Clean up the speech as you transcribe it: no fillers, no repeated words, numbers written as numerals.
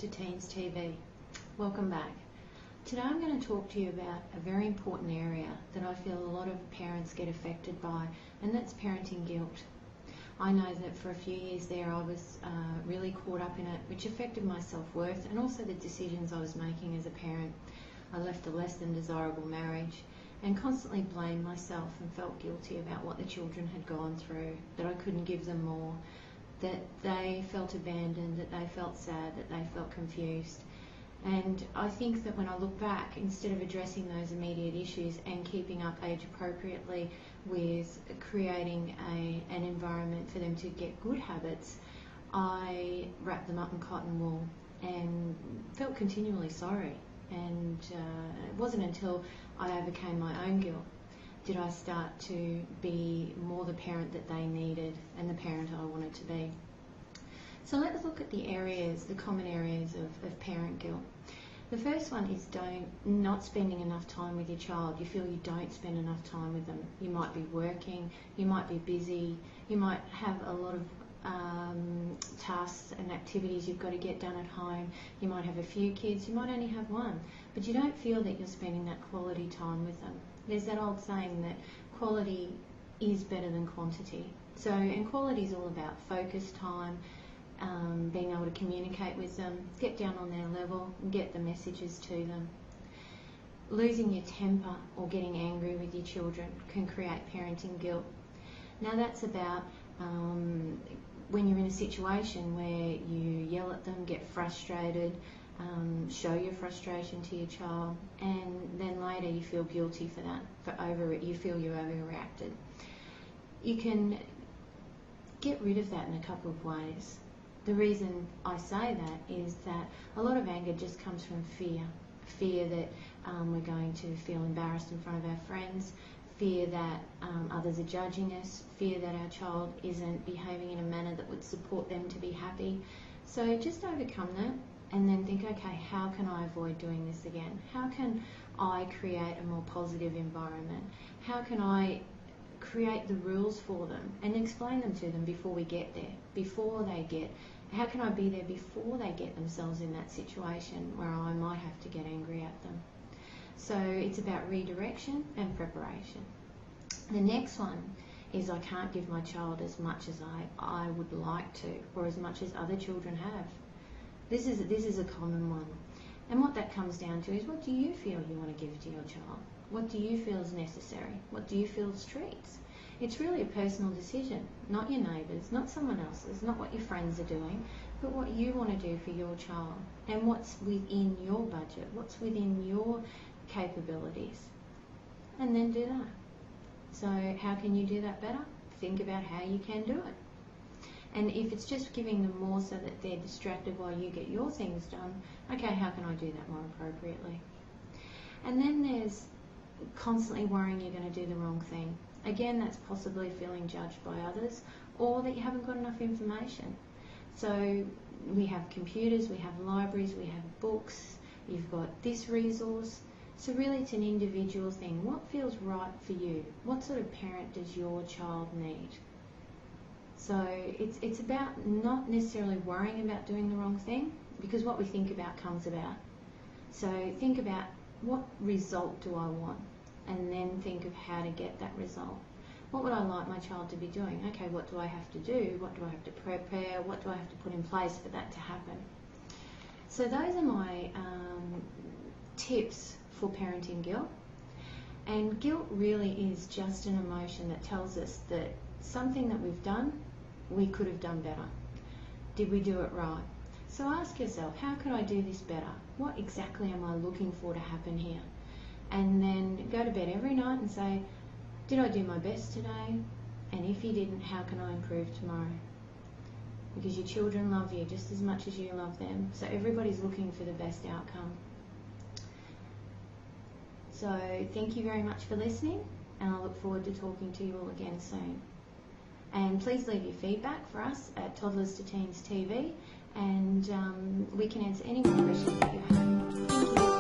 to Teens TV. Welcome back. Today I'm going to talk to you about a very important area that I feel a lot of parents get affected by, and that's parenting guilt. I know that for a few years there I was really caught up in it, which affected my self-worth and also the decisions I was making as a parent. I left a less than desirable marriage and constantly blamed myself and felt guilty about what the children had gone through, that I couldn't give them more, that they felt abandoned, that they felt sad, that they felt confused. And I think that when I look back, instead of addressing those immediate issues and keeping up age appropriately with creating an environment for them to get good habits, I wrapped them up in cotton wool and felt continually sorry. And it wasn't until I overcame my own guilt did I start to be more the parent that they needed and the parent I wanted to be. So let's look at the common areas of parent guilt. The first one is not spending enough time with your child. You feel you don't spend enough time with them. You might be working, you might be busy, you might have a lot of tasks and activities you've got to get done at home. You might have a few kids, you might only have one, but you don't feel that you're spending that quality time with them. There's that old saying that quality is better than quantity. And quality is all about focus time, being able to communicate with them, get down on their level, and get the messages to them. Losing your temper or getting angry with your children can create parenting guilt. Now that's about when you're in a situation where you yell at them, get frustrated, show your frustration to your child, and then later you feel guilty for that, you feel you overreacted. You can get rid of that in a couple of ways. The reason I say that is that a lot of anger just comes from fear that we're going to feel embarrassed in front of our friends, fear that others are judging us, fear that our child isn't behaving in a manner that would support them to be happy. So just overcome that and then think, okay, how can I avoid doing this again? How can I create a more positive environment? How can I create the rules for them and explain them to them before we get there, how can I be there before they get themselves in that situation where I might have to get angry at them? So it's about redirection and preparation. The next one is I can't give my child as much as I would like to, or as much as other children have. This is a common one. And what that comes down to is, what do you feel you want to give to your child? What do you feel is necessary? What do you feel is treats? It's really a personal decision, not your neighbours, not someone else's, not what your friends are doing, but what you want to do for your child and what's within your budget, what's within your capabilities, and then do that. So how can you do that better? Think about how you can do it. And if it's just giving them more so that they're distracted while you get your things done, okay, how can I do that more appropriately? And then there's constantly worrying you're going to do the wrong thing. Again, that's possibly feeling judged by others or that you haven't got enough information. So we have computers, we have libraries, we have books, you've got this resource. So really it's an individual thing. What feels right for you? What sort of parent does your child need? So it's about not necessarily worrying about doing the wrong thing, because what we think about comes about. So think about, what result do I want? And then think of how to get that result. What would I like my child to be doing? Okay, what do I have to do? What do I have to prepare? What do I have to put in place for that to happen? So those are my tips for parenting guilt. And guilt really is just an emotion that tells us that something that we've done, we could have done better. Did we do it right? So ask yourself, how could I do this better? What exactly am I looking for to happen here? And then go to bed every night and say, did I do my best today? And if you didn't, how can I improve tomorrow? Because your children love you just as much as you love them. So everybody's looking for the best outcome. So thank you very much for listening, and I look forward to talking to you all again soon. And please leave your feedback for us at Toddlers to Teens TV, and we can answer any more questions that you have. Thank you.